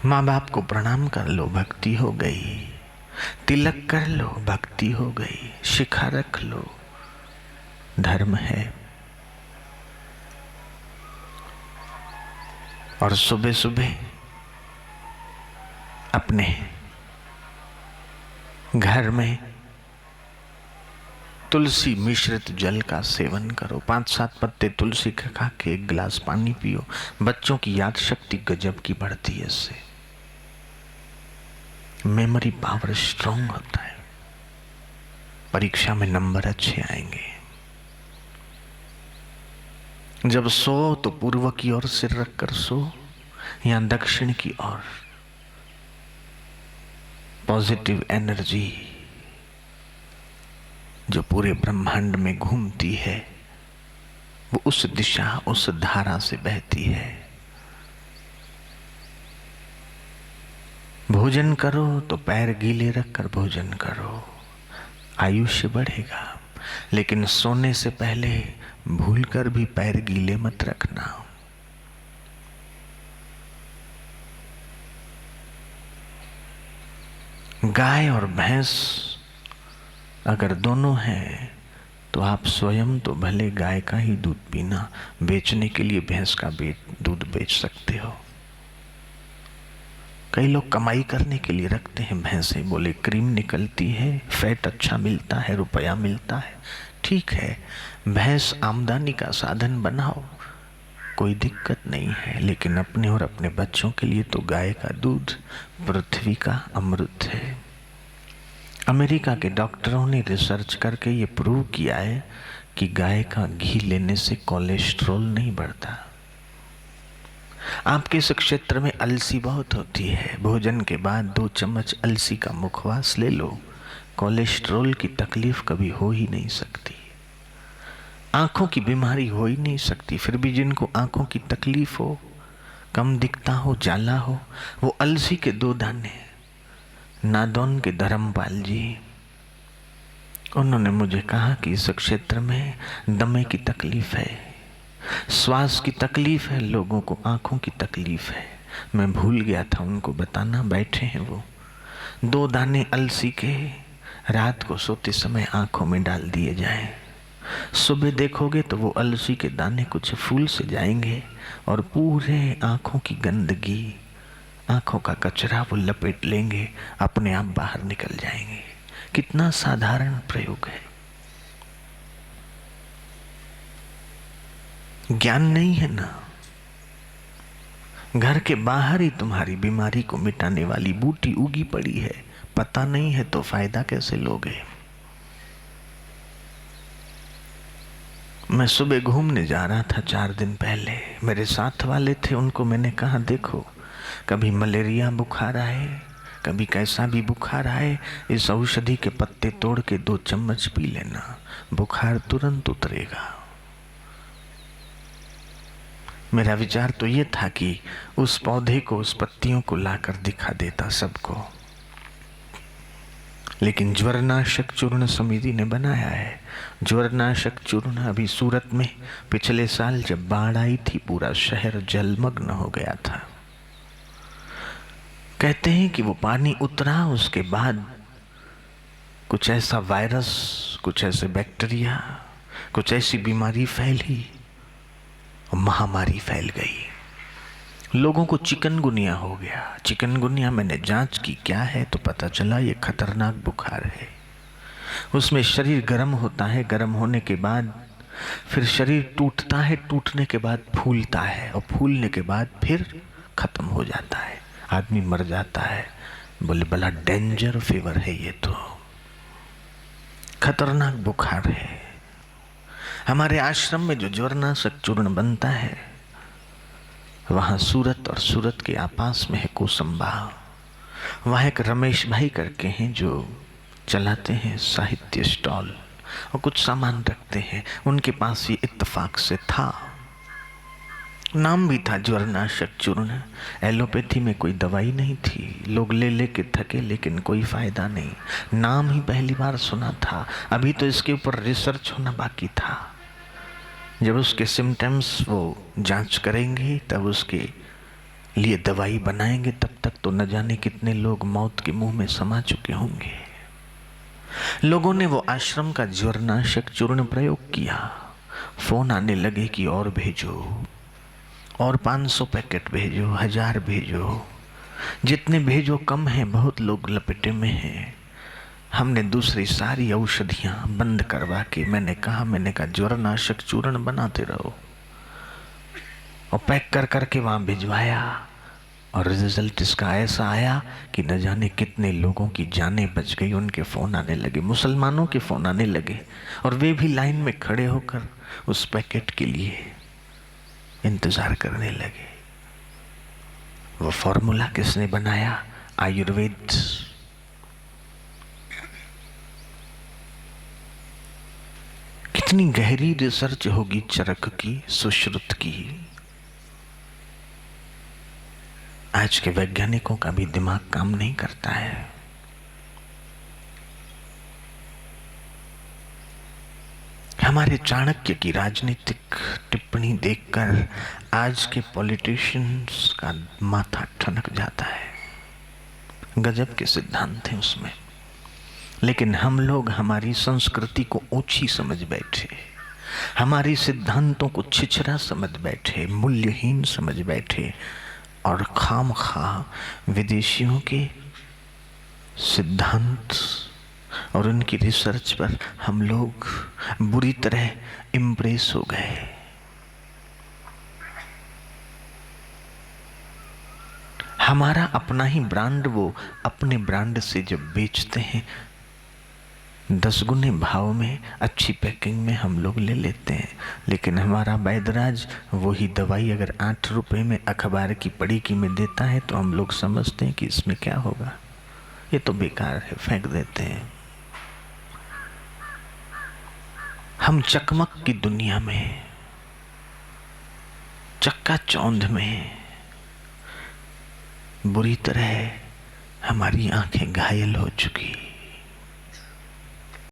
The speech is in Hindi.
माँ बाप को प्रणाम कर लो, भक्ति हो गई। तिलक कर लो, भक्ति हो गई। शिखा रख लो, धर्म है। और सुबह सुबह अपने घर में तुलसी मिश्रित जल का सेवन करो। 5-7 पत्ते तुलसी के खा के 1 गिलास पानी पियो। बच्चों की याद शक्ति गजब की बढ़ती है इससे। मेमोरी पावर स्ट्रांग होता है। परीक्षा में नंबर अच्छे आएंगे। जब सो तो पूर्व की ओर सिर रखकर सो या दक्षिण की ओर। पॉजिटिव एनर्जी जो पूरे ब्रह्मांड में घूमती है वो उस दिशा, उस धारा से बहती है। भोजन करो तो पैर गीले रखकर भोजन करो, आयुष्य बढ़ेगा। लेकिन सोने से पहले भूलकर भी पैर गीले मत रखना। गाय और भैंस अगर दोनों हैं तो आप स्वयं तो भले गाय का ही दूध पीना, बेचने के लिए भैंस का दूध बेच सकते हो। कई लोग कमाई करने के लिए रखते हैं भैंसे, बोले क्रीम निकलती है, फैट अच्छा मिलता है, रुपया मिलता है। ठीक है, भैंस आमदनी का साधन बनाओ, कोई दिक्कत नहीं है। लेकिन अपने और अपने बच्चों के लिए तो गाय का दूध पृथ्वी का अमृत है। अमेरिका के डॉक्टरों ने रिसर्च करके ये प्रूव किया है कि गाय का घी लेने से कोलेस्ट्रॉल नहीं बढ़ता। आपके इस क्षेत्र में अलसी बहुत होती है, भोजन के बाद 2 चम्मच अलसी का मुखवास ले लो, कोलेस्ट्रॉल की तकलीफ कभी हो ही नहीं सकती। आंखों की बीमारी हो ही नहीं सकती। फिर भी जिनको आंखों की तकलीफ हो, कम दिखता हो, जाला हो, वो अलसी के 2 दाने, नादौन के धर्मपाल जी, उन्होंने मुझे कहा कि इस क्षेत्र में दमे की तकलीफ है, श्वास की तकलीफ है, लोगों को आंखों की तकलीफ है। मैं भूल गया था उनको बताना, बैठे हैं वो। 2 दाने अलसी के रात को सोते समय आंखों में डाल दिए जाएं। सुबह देखोगे तो वो अलसी के दाने कुछ फूल से जाएंगे और पूरे आंखों की गंदगी, आंखों का कचरा वो लपेट लेंगे, अपने आप बाहर निकल जाएंगे। कितना साधारण प्रयोग है। ज्ञान नहीं है ना। घर के बाहर ही तुम्हारी बीमारी को मिटाने वाली बूटी उगी पड़ी है, पता नहीं है तो फायदा कैसे लोगे। मैं सुबह घूमने जा रहा था 4 दिन पहले, मेरे साथ वाले थे, उनको मैंने कहा देखो, कभी मलेरिया बुखार आए, कभी कैसा भी बुखार आए, इस औषधि के पत्ते तोड़ के 2 चम्मच पी लेना, बुखार तुरंत उतरेगा। मेरा विचार तो ये था कि उस पौधे को, उस पत्तियों को लाकर दिखा देता सबको, लेकिन ज्वरनाशक चूर्ण समिति ने बनाया है। ज्वरनाशक चूर्ण अभी सूरत में पिछले साल जब बाढ़ आई थी, पूरा शहर जलमग्न हो गया था। कहते हैं कि वो पानी उतरा, उसके बाद कुछ ऐसा वायरस, कुछ ऐसे बैक्टीरिया, कुछ ऐसी बीमारी फैली और महामारी फैल गई। लोगों को चिकनगुनिया हो गया। चिकनगुनिया मैंने जांच की क्या है तो पता चला ये खतरनाक बुखार है। उसमें शरीर गर्म होता है, गर्म होने के बाद फिर शरीर टूटता है, टूटने के बाद फूलता है और फूलने के बाद फिर खत्म हो जाता है, आदमी मर जाता है। बोले बड़ा डेंजर फीवर है ये, तो खतरनाक बुखार है। हमारे आश्रम में जो ज्वरनाशक चूर्ण बनता है, वहाँ सूरत और सूरत के आपास में है कोसंबा। वहाँ एक रमेश भाई करके हैं जो चलाते हैं साहित्य स्टॉल और कुछ सामान रखते हैं। उनके पास ये इत्तेफाक से था, नाम भी था ज्वरनाशक चूर्ण। एलोपैथी में कोई दवाई नहीं थी, लोग ले ले के थके, लेकिन कोई फायदा नहीं। नाम ही पहली बार सुना था, अभी तो इसके ऊपर रिसर्च होना बाकी था। जब उसके सिम्टम्स वो जांच करेंगे तब उसके लिए दवाई बनाएंगे, तब तक तक तो न जाने कितने लोग मौत के मुंह में समा चुके होंगे। लोगों ने वो आश्रम का ज्वरनाशक चूर्ण प्रयोग किया। फोन आने लगे कि और भेजो, और 500 पैकेट भेजो, 1000 भेजो, जितने भेजो कम है, बहुत लोग लपेटे में हैं। हमने दूसरी सारी औषधियां बंद करवा के मैंने कहा ज्वरनाशक चूर्ण बनाते रहो, और पैक कर करके वहां भिजवाया। और रिजल्ट इसका ऐसा आया कि न जाने कितने लोगों की जानें बच गई। उनके फ़ोन आने लगे, मुसलमानों के फ़ोन आने लगे, और वे भी लाइन में खड़े होकर उस पैकेट के लिए इंतज़ार करने लगे। वो फॉर्मूला किसने बनाया? आयुर्वेद। कितनी गहरी रिसर्च होगी चरक की, सुश्रुत की। आज के वैज्ञानिकों का भी दिमाग काम नहीं करता है। हमारे चाणक्य की राजनीतिक टिप्पणी देखकर आज के पॉलिटिशियंस का माथा ठनक जाता है। गजब के सिद्धांत हैं उसमें, लेकिन हम लोग हमारी संस्कृति को ऊंची समझ बैठे, हमारी सिद्धांतों को छिछरा समझ बैठे, मूल्यहीन समझ बैठे, और खामखा विदेशियों के सिद्धांत और उनकी रिसर्च पर हम लोग बुरी तरह इम्प्रेस हो गए। हमारा अपना ही ब्रांड वो अपने ब्रांड से जब बेचते हैं 10 गुने भाव में, अच्छी पैकिंग में हम लोग ले लेते हैं, लेकिन हमारा वैद्यराज वही दवाई अगर 8 रुपए में अखबार की पड़ी की में देता है तो हम लोग समझते हैं कि इसमें क्या होगा, ये तो बेकार है, फेंक देते हैं। हम चकमक की दुनिया में, चक्का चौंध में बुरी तरह हमारी आंखें घायल हो चुकी।